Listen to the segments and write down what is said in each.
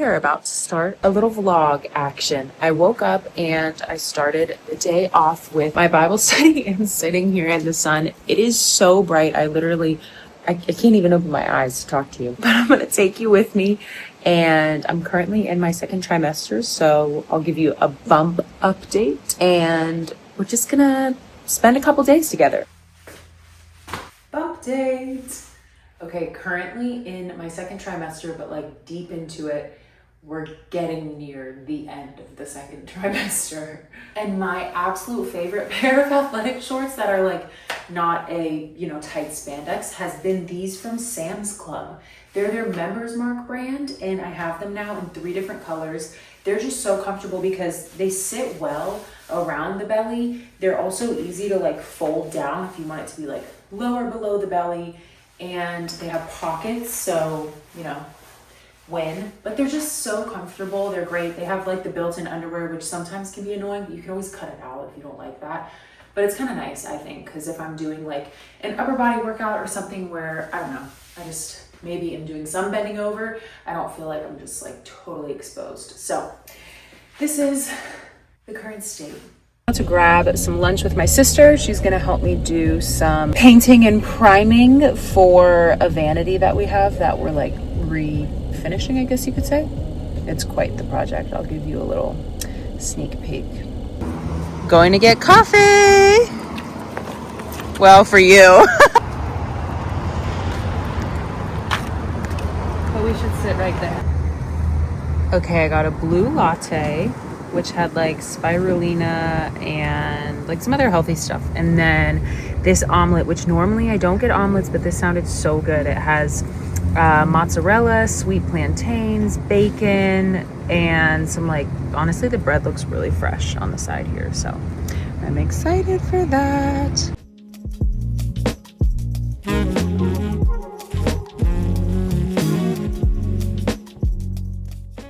are about to start a little vlog action. I woke up and I started the day off with my Bible study and sitting here in the sun. It is so bright. I can't even open my eyes to talk to you, but I'm going to take you with me. And I'm currently in my second trimester, so I'll give you a bump update and we're just going to spend a couple days together. Bump date. Okay, currently in my second trimester, but like deep into it, we're getting near the end of the second trimester. And my absolute favorite pair of athletic shorts that are like not a, tight spandex has been these from Sam's Club. They're their Members Mark brand, and I have them now in 3 different colors. They're just so comfortable because they sit well around the belly. They're also easy to like fold down if you want it to be like lower below the belly. And they have pockets, so, but they're just so comfortable. They're great. They have like the built-in underwear, which sometimes can be annoying, but you can always cut it out if you don't like that. But it's kind of nice, I think, because if I'm doing like an upper body workout or something where, I don't know, I just maybe am doing some bending over, I don't feel like I'm just like totally exposed. So this is the current state. To grab some lunch with my sister. She's gonna help me do some painting and priming for a vanity that we have that we're like refinishing, I guess you could say. It's quite the project. I'll give you a little sneak peek. Going to get coffee. Well, for you. But we should sit right there. Okay, I got a blue latte, which had like spirulina and like some other healthy stuff. And then this omelet, which normally I don't get omelets, but this sounded so good. It has mozzarella, sweet plantains, bacon, and some like, honestly, the bread looks really fresh on the side here. So I'm excited for that.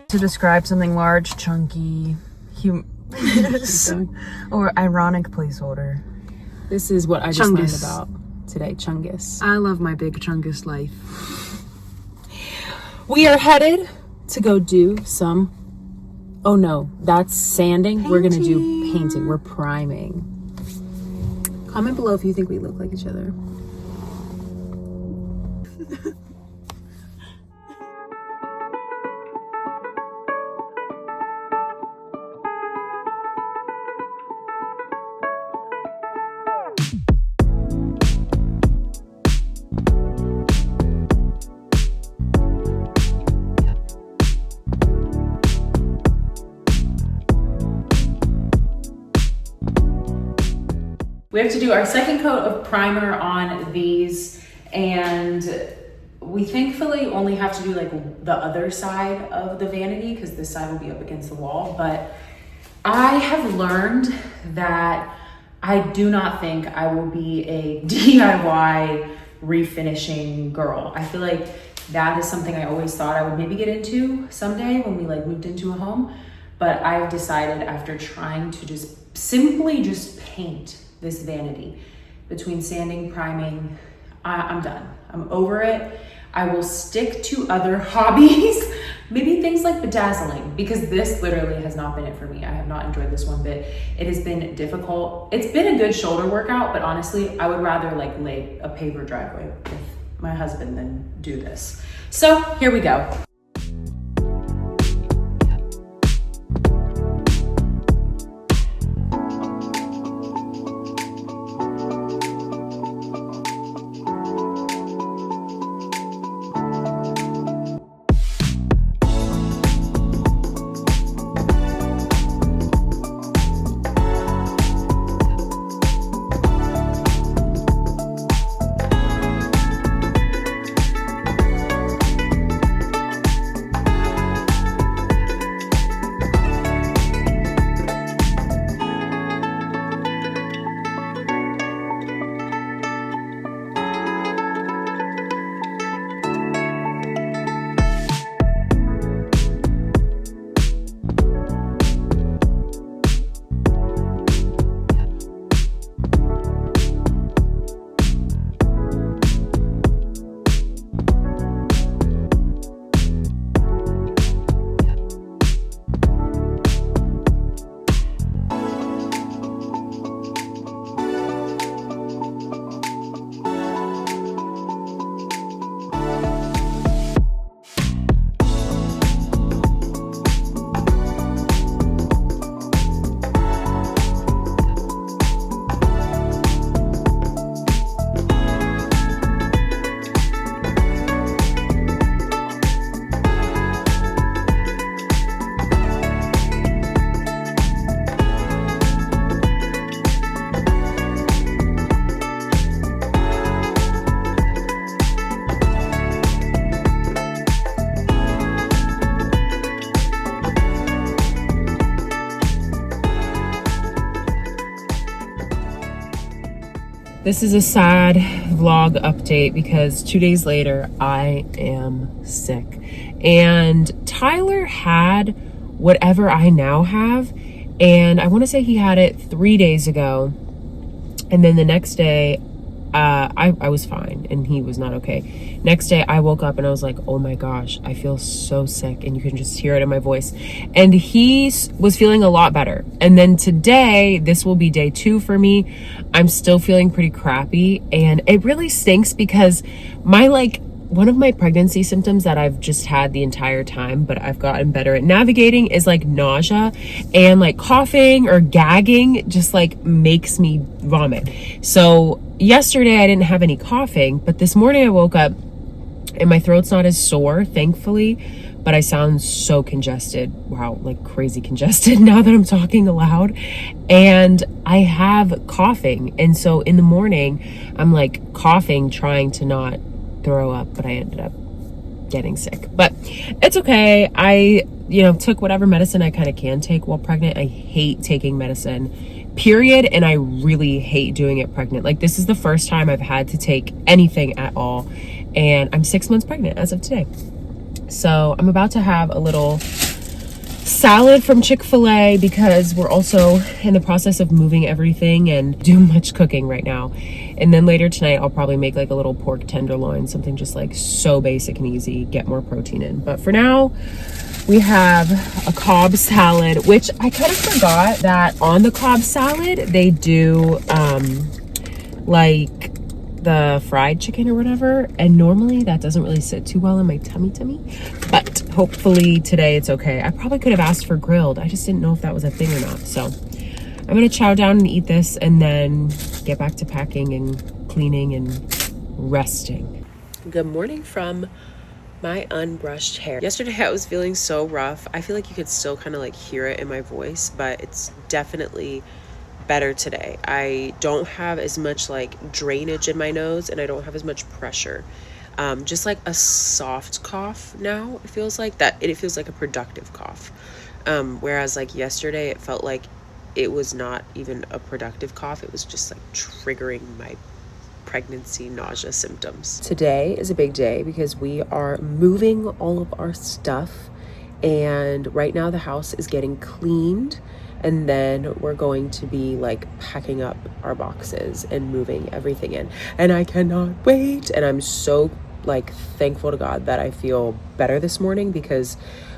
To describe something large, chunky, or ironic placeholder. This is what I just learned about today, Chungus. I love my big Chungus life. We are headed to go do some, oh no, that's sanding. Painting. We're gonna do painting. We're priming. Comment below if you think we look like each other. We have to do our second coat of primer on these, and we thankfully only have to do like the other side of the vanity because this side will be up against the wall. But I have learned that I do not think I will be a DIY refinishing girl. I feel like that is something I always thought I would maybe get into someday when we like moved into a home. But I've decided after trying to just simply just paint this vanity between sanding, priming, I'm done. I'm over it. I will stick to other hobbies, maybe things like bedazzling, because this literally has not been it for me. I have not enjoyed this one bit. It has been difficult. It's been a good shoulder workout, but honestly, I would rather like lay a paver driveway with my husband than do this. So here we go. This is a sad vlog update because 2 days later, I am sick. And Tyler had whatever I now have. And I want to say he had it 3 days ago. And then the next day, I was fine and he was not okay. Next day, I woke up and I was like, oh my gosh, I feel so sick. And you can just hear it in my voice. And he was feeling a lot better. And then today, this will be day 2 for me. I'm still feeling pretty crappy. And it really stinks because one of my pregnancy symptoms that I've just had the entire time, but I've gotten better at navigating, is like nausea, and like coughing or gagging just like makes me vomit. So yesterday I didn't have any coughing, but this morning I woke up and my throat's not as sore, thankfully, but I sound so congested. Wow, like crazy congested now that I'm talking aloud. And I have coughing. And so in the morning I'm like coughing, trying to not throw up, but I ended up getting sick. But it's okay. I took whatever medicine I kind of can take while pregnant. I hate taking medicine, period, and I really hate doing it pregnant. Like, this is the first time I've had to take anything at all, and I'm 6 months pregnant as of today. So I'm about to have a little salad from Chick-fil-A because we're also in the process of moving everything and do much cooking right now. And then later tonight, I'll probably make like a little pork tenderloin, something just like so basic and easy, get more protein in. But for now, we have a Cobb salad, which I kind of forgot that on the Cobb salad, they do like the fried chicken or whatever, and normally that doesn't really sit too well in my tummy, but hopefully today it's okay. I probably could have asked for grilled. I just didn't know if that was a thing or not. So I'm gonna chow down and eat this and then get back to packing and cleaning and resting. Good morning from my unbrushed hair. Yesterday I was feeling so rough. I feel like you could still kind of like hear it in my voice, but it's definitely better today. I don't have as much like drainage in my nose and I don't have as much pressure. Just like a soft cough now. It feels like that. It feels like a productive cough. Whereas like yesterday, it felt like it was not even a productive cough. It was just like triggering my pregnancy nausea symptoms. Today is a big day because we are moving all of our stuff, and right now the house is getting cleaned. And then we're going to be like packing up our boxes and moving everything in. And I cannot wait. And I'm so like thankful to God that I feel better this morning because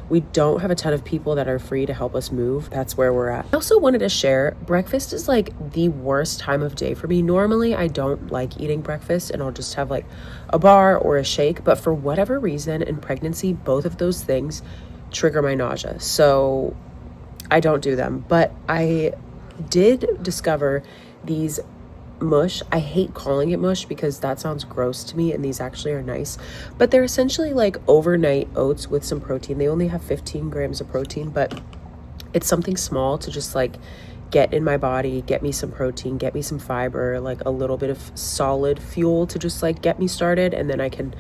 we don't have a ton of people that are free to help us move. That's where we're at. I also wanted to share, breakfast is like the worst time of day for me. Normally I don't like eating breakfast and I'll just have like a bar or a shake. But for whatever reason in pregnancy, both of those things trigger my nausea. So I don't do them, but I did discover these mush. I hate calling it mush because that sounds gross to me, and these actually are nice, but they're essentially like overnight oats with some protein. They only have 15 grams of protein, but it's something small to just like get in my body, get me some protein, get me some fiber, like a little bit of solid fuel to just like get me started, and then I can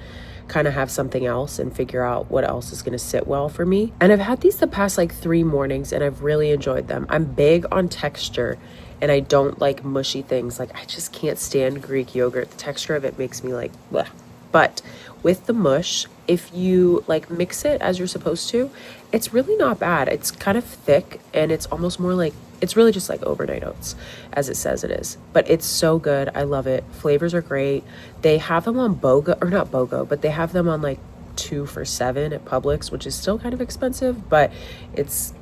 kind of have something else and figure out what else is going to sit well for me. And I've had these the past like 3 mornings and I've really enjoyed them. I'm big on texture and I don't like mushy things. Like I just can't stand Greek yogurt. The texture of it makes me like bleh. But with the mush, if you like mix it as you're supposed to, it's really not bad. It's kind of thick and it's almost more like, it's really just like overnight oats as it says it is, but it's so good. I love it. Flavors are great. They have them on BOGO, or not BOGO, but they have them on like 2 for $7 at Publix, which is still kind of expensive, but it's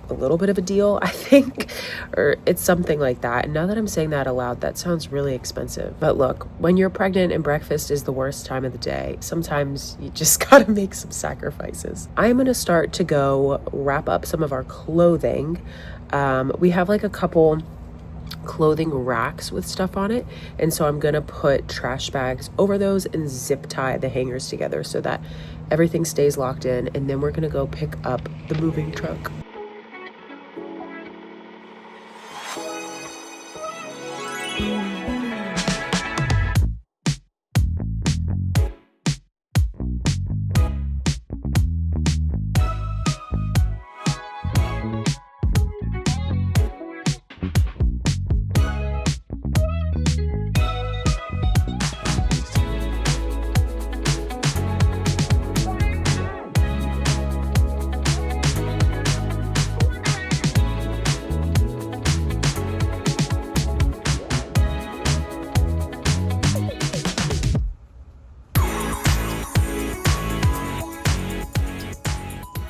a little bit of a deal, I think, or it's something like that. And now that I'm saying that aloud, that sounds really expensive. But look, when you're pregnant and breakfast is the worst time of the day, sometimes you just gotta make some sacrifices. I'm gonna start to go wrap up some of our clothing. We have like a couple clothing racks with stuff on it, and so I'm gonna put trash bags over those and zip tie the hangers together so that everything stays locked in, and then we're gonna go pick up the moving truck.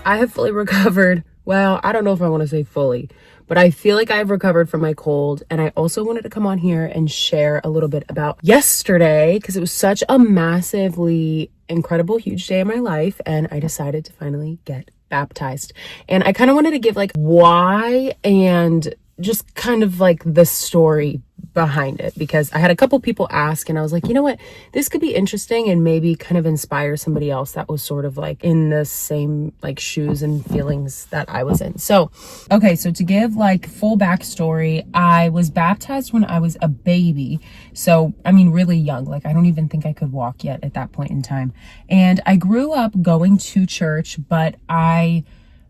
I have fully recovered. Well, I don't know if I want to say fully, but I feel like I've recovered from my cold. And I also wanted to come on here and share a little bit about yesterday because it was such a massively incredible, huge day in my life. And I decided to finally get baptized. And I kind of wanted to give like why and just kind of like the story behind it, because I had a couple people ask and I was like, you know what, this could be interesting and maybe kind of inspire somebody else that was sort of like in the same like shoes and feelings that I was in. So, okay, so to give like full backstory, I was baptized when I was a baby. So, I mean, really young, like I don't even think I could walk yet at that point in time. And I grew up going to church, but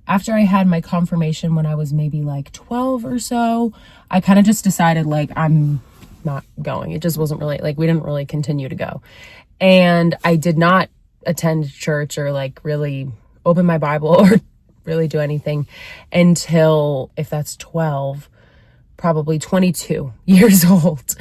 after I had my confirmation when I was maybe like 12 or so, I kind of just decided like I'm not going. It just wasn't really like we didn't really continue to go. And I did not attend church or like really open my Bible or really do anything until, if that's 12, probably 22 years old.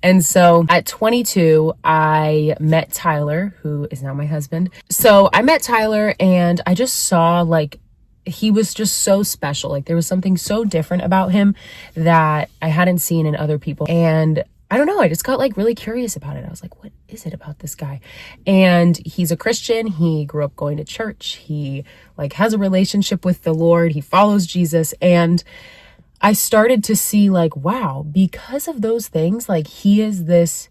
And so at 22, I met Tyler, who is now my husband. So I met Tyler and I just saw like he was just so special. Like there was something so different about him that I hadn't seen in other people. And I don't know, I just got like really curious about it. I was like, what is it about this guy? And he's a Christian. He grew up going to church. He like has a relationship with the Lord. He follows Jesus. And I started to see like, wow, because of those things, like he is this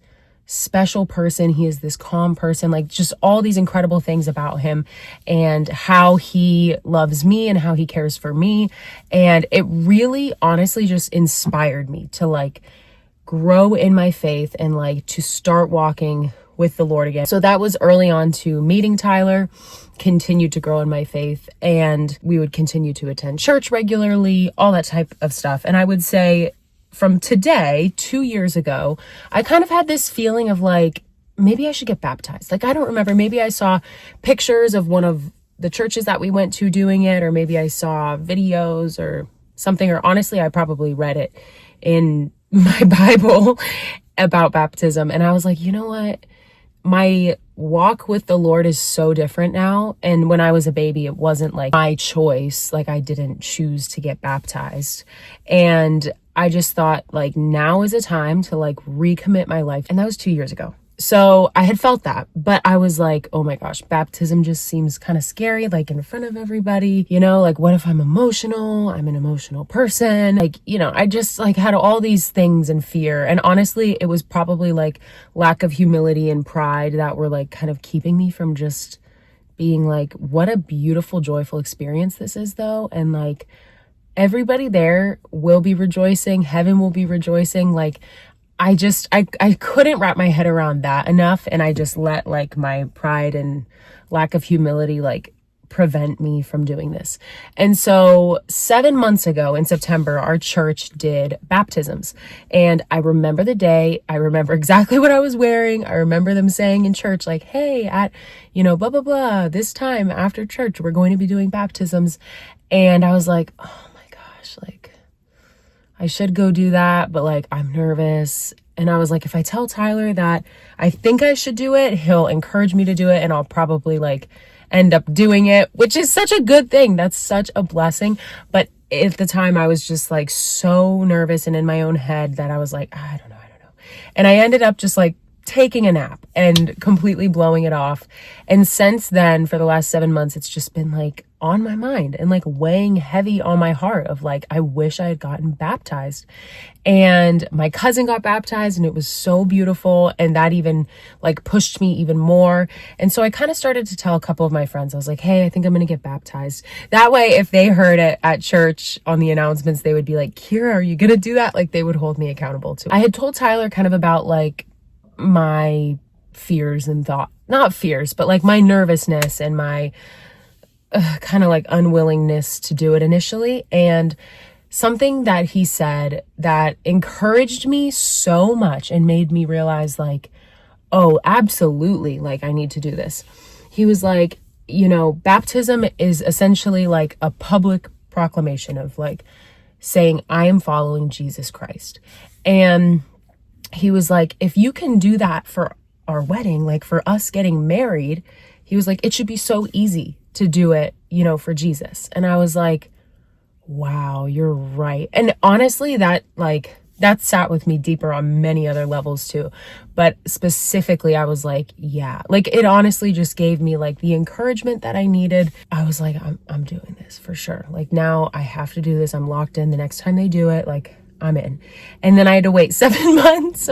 special person. He is this calm person, like just all these incredible things about him and how he loves me and how he cares for me. And it really honestly just inspired me to like grow in my faith and like to start walking with the Lord again. So that was early on to meeting Tyler, continued to grow in my faith, and we would continue to attend church regularly, all that type of stuff. And I would say from today, 2 years ago, I kind of had this feeling of like, maybe I should get baptized. Like, I don't remember. Maybe I saw pictures of one of the churches that we went to doing it, or maybe I saw videos or something, or honestly, I probably read it in my Bible about baptism. And I was like, you know what? My walk with the Lord is so different now. And when I was a baby, it wasn't like my choice. Like I didn't choose to get baptized. And I just thought like now is a time to like recommit my life. And that was 2 years ago. So I had felt that, but I was like, oh my gosh, baptism just seems kind of scary, like in front of everybody, you know, like what if I'm emotional? I'm an emotional person. Like, you know, I just like had all these things and fear. And honestly, it was probably like lack of humility and pride that were like kind of keeping me from just being like, what a beautiful, joyful experience this is though. And like everybody there will be rejoicing. Heaven will be rejoicing. Like, I couldn't wrap my head around that enough. And I just let like my pride and lack of humility like prevent me from doing this. And so 7 months ago in September, our church did baptisms. And I remember the day. I remember exactly what I was wearing. I remember them saying in church, like, hey, at, you know, blah, blah, blah, this time after church, we're going to be doing baptisms. And I was like, oh my gosh, like, I should go do that, but like I'm nervous. And I was like, if I tell Tyler that I think I should do it, he'll encourage me to do it and I'll probably like end up doing it, which is such a good thing. That's such a blessing. But at the time I was just like so nervous and in my own head that I was like, I don't know. And I ended up just like taking a nap and completely blowing it off. And since then, for the last 7 months, it's just been like on my mind and like weighing heavy on my heart of like, I wish I had gotten baptized. And my cousin got baptized and it was so beautiful. And that even like pushed me even more. And so I kind of started to tell a couple of my friends, I was like, hey, I think I'm going to get baptized. That way, if they heard it at church on the announcements, they would be like, Kira, are you going to do that? Like they would hold me accountable to it. I had told Tyler kind of about like my fears and not fears, but like my nervousness and my kind of like unwillingness to do it initially. And something that he said that encouraged me so much and made me realize like, oh, absolutely, like I need to do this. He was like, you know, baptism is essentially like a public proclamation of like saying, I am following Jesus Christ. And he was like, if you can do that for our wedding, like for us getting married, he was like, it should be so easy to do it for Jesus. And I was like, wow, you're right. And honestly, that sat with me deeper on many other levels too. But specifically, I was like, yeah, like it honestly just gave me like the encouragement that I needed. I was like, I'm doing this for sure. Like now I have to do this. I'm locked in. The next time they do it, like I'm in. And then I had to wait 7 months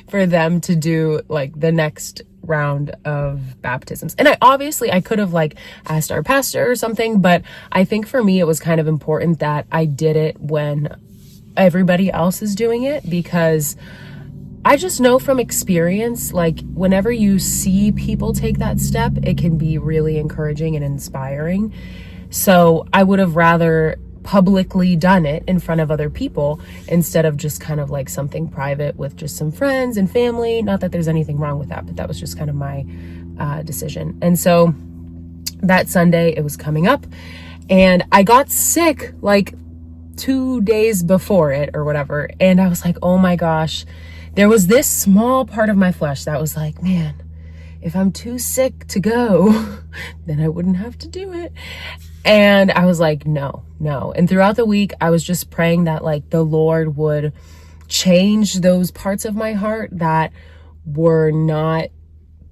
for them to do like the next round of baptisms. And I could have like asked our pastor or something, but I think for me, it was kind of important that I did it when everybody else is doing it, because I just know from experience, like whenever you see people take that step, it can be really encouraging and inspiring. So I would have rather publicly done it in front of other people instead of just kind of like something private with just some friends and family. Not that there's anything wrong with that, but that was just kind of my decision. And so that Sunday, it was coming up and I got sick like 2 days before it or whatever. And I was like, oh my gosh, there was this small part of my flesh that was like, man, if I'm too sick to go, then I wouldn't have to do it. And I was like, no. And throughout the week, I was just praying that like the Lord would change those parts of my heart that were not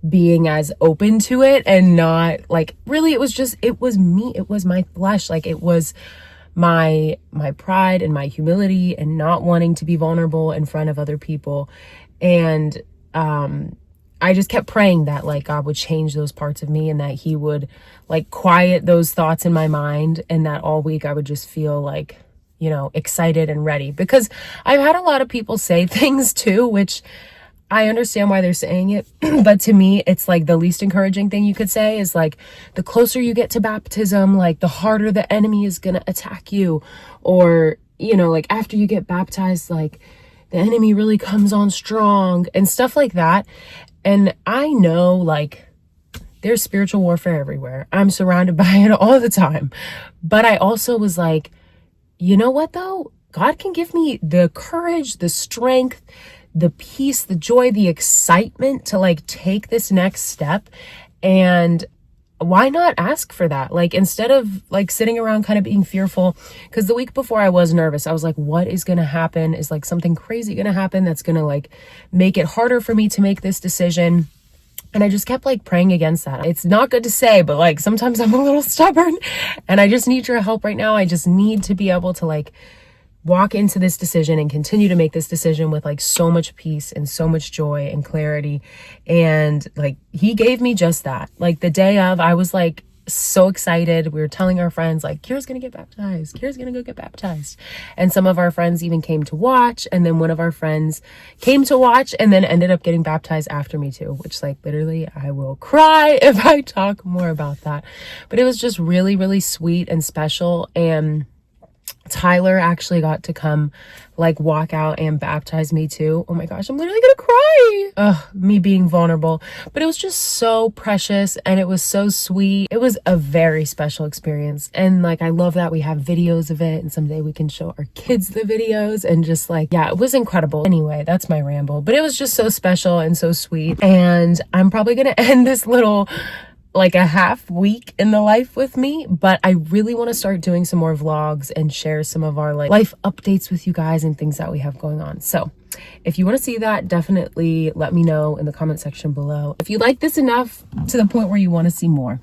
being as open to it, and not like, really, it was me. It was my flesh. Like it was my pride and my humility and not wanting to be vulnerable in front of other people. And I just kept praying that like God would change those parts of me and that he would like quiet those thoughts in my mind, and that all week I would just feel like, excited and ready. Because I've had a lot of people say things too, which I understand why they're saying it, but to me, it's like the least encouraging thing you could say is like, the closer you get to baptism, like the harder the enemy is going to attack you. Or, like after you get baptized, like the enemy really comes on strong and stuff like that. And I know like there's spiritual warfare everywhere. I'm surrounded by it all the time. But I also was like, you know what though? God can give me the courage, the strength, the peace, the joy, the excitement to like take this next step. And why not ask for that? Like instead of like sitting around kind of being fearful, because the week before I was nervous. I was like, what is going to happen? Is like something crazy going to happen that's going to like make it harder for me to make this decision? And I just kept like praying against that. It's not good to say, but like sometimes I'm a little stubborn and I just need your help right now. I just need to be able to like walk into this decision and continue to make this decision with like so much peace and so much joy and clarity. And like he gave me just that. Like the day of, I was like so excited. We were telling our friends like, Kira's gonna get baptized. Kira's gonna go get baptized. And some of our friends even came to watch. And then one of our friends came to watch and then ended up getting baptized after me too, which like literally I will cry if I talk more about that. But it was just really, really sweet and special. And Tyler actually got to come like walk out and baptize me too. Oh my gosh, I'm literally gonna cry. Ugh, me being vulnerable. But it was just so precious and it was so sweet. It was a very special experience. And like, I love that we have videos of it and someday we can show our kids the videos and just like, yeah, it was incredible. Anyway, that's my ramble. But it was just so special and so sweet. And I'm probably gonna end this little like a half week in the life with me, but I really want to start doing some more vlogs and share some of our like life updates with you guys and things that we have going on. So if you want to see that, definitely let me know in the comment section below if you like this enough to the point where you want to see more.